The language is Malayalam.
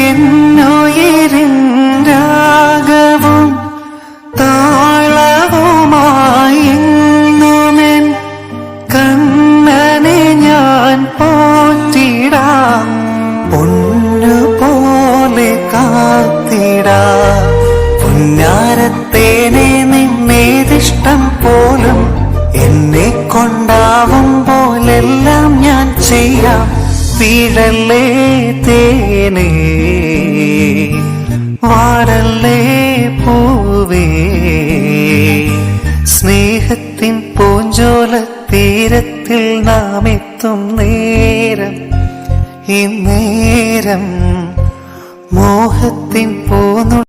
എന്നുയിരിൻ രാഗവും താളവുമായി എന്നുമെൻ കണ്ണനെ ഞാൻ പോറ്റിടാം, പൊന്നുപോലെ കാത്തിടാം. പുന്നാരത്തേനെ നിന്നേതിഷ്ടം പോലും എന്നെ കൊണ്ടാവും പോലെല്ലാം ഞാൻ ചെയ്യാം. വീഴല്ലേ തേനേ, വാടല്ലേ പൂവേ, സ്നേഹത്തിൻ പൂഞ്ചോല തീരത്തിൽ നാം എത്തും നേരം, ഈ നേരം മോഹത്തിൻ പൂന്നു